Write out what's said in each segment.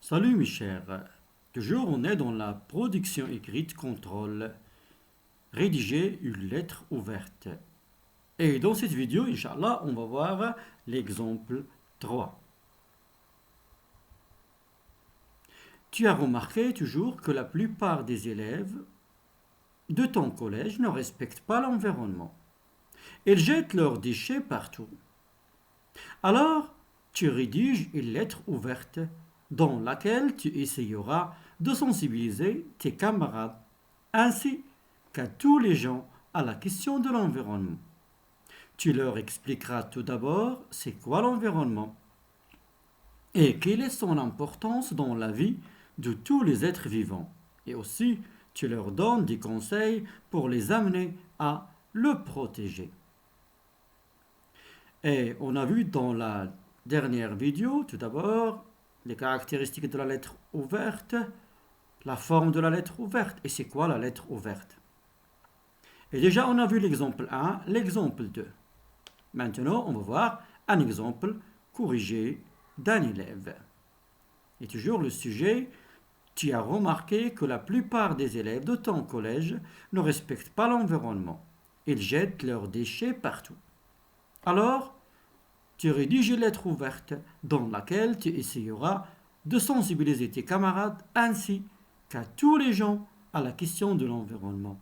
Salut mes chers, toujours on est dans la production écrite contrôle, rédiger une lettre ouverte. Et dans cette vidéo, Inch'Allah, on va voir l'exemple 3. Tu as remarqué toujours que la plupart des élèves de ton collège ne respectent pas l'environnement. Ils jettent leurs déchets partout. Alors, tu rédiges une lettre ouverte dans laquelle tu essayeras de sensibiliser tes camarades ainsi qu'à tous les gens à la question de l'environnement. Tu leur expliqueras tout d'abord c'est quoi l'environnement et quelle est son importance dans la vie de tous les êtres vivants. Et aussi, tu leur donnes des conseils pour les amener à le protéger. Et on a vu dans la dernière vidéo, tout d'abord, les caractéristiques de la lettre ouverte, la forme de la lettre ouverte. Et c'est quoi la lettre ouverte? Et déjà, on a vu l'exemple 1, l'exemple 2. Maintenant, on va voir un exemple corrigé d'un élève. Et toujours le sujet, tu as remarqué que la plupart des élèves de ton collège ne respectent pas l'environnement. Ils jettent leurs déchets partout. Alors, tu rédiges une lettre ouverte dans laquelle tu essayeras de sensibiliser tes camarades ainsi qu'à tous les gens à la question de l'environnement.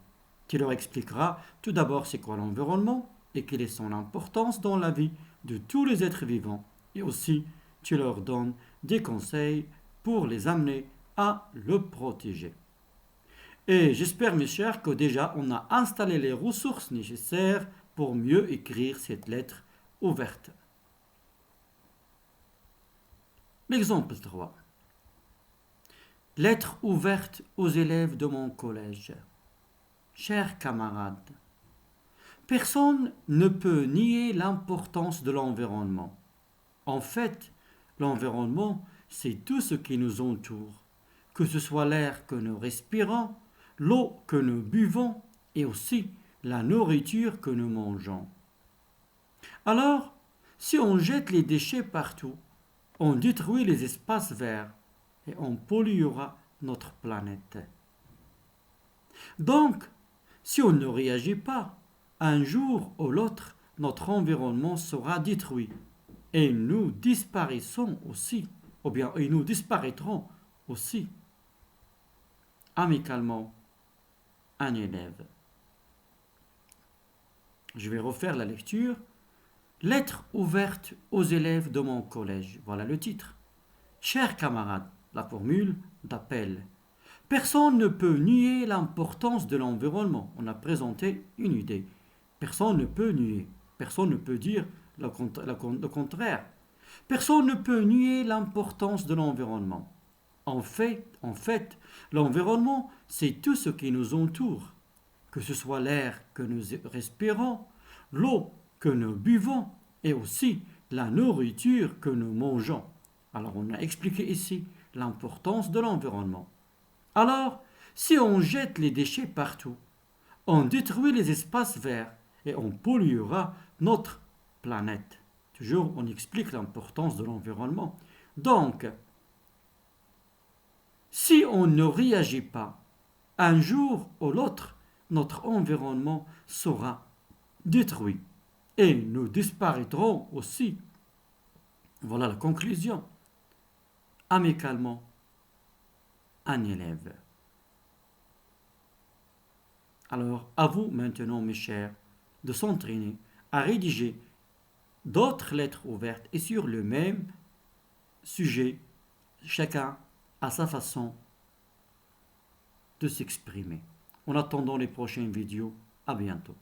Tu leur expliqueras tout d'abord c'est quoi l'environnement et quelle est son importance dans la vie de tous les êtres vivants. Et aussi, tu leur donnes des conseils pour les amener à le protéger. Et j'espère, mes chers, que déjà on a installé les ressources nécessaires pour mieux écrire cette lettre ouverte. L'exemple 3. Lettre ouverte aux élèves de mon collège. Chers camarades, personne ne peut nier l'importance de l'environnement. En fait, l'environnement, c'est tout ce qui nous entoure, que ce soit l'air que nous respirons, l'eau que nous buvons et aussi la nourriture que nous mangeons. Alors, si on jette les déchets partout, on détruit les espaces verts et on polluera notre planète. Donc, si on ne réagit pas, un jour ou l'autre, notre environnement sera détruit et nous disparaissons aussi, ou bien et nous disparaîtrons aussi. Amicalement, un élève. Je vais refaire la lecture. Lettre ouverte aux élèves de mon collège. Voilà le titre. Chers camarades, la formule d'appel. Personne ne peut nier l'importance de l'environnement. On a présenté une idée. Personne ne peut nier. Personne ne peut dire le contraire. Personne ne peut nier l'importance de l'environnement. En fait, l'environnement, c'est tout ce qui nous entoure, que ce soit l'air que nous respirons, l'eau que nous buvons et aussi la nourriture que nous mangeons. Alors on a expliqué ici l'importance de l'environnement. Alors, si on jette les déchets partout, on détruit les espaces verts et on polluera notre planète. Toujours, on explique l'importance de l'environnement. Donc, si on ne réagit pas, un jour ou l'autre, notre environnement sera détruit et nous disparaîtrons aussi. Voilà la conclusion. Amicalement, un élève. Alors, à vous maintenant, mes chers, de s'entraîner à rédiger d'autres lettres ouvertes et sur le même sujet, chacun à sa façon de s'exprimer. En attendant les prochaines vidéos, à bientôt.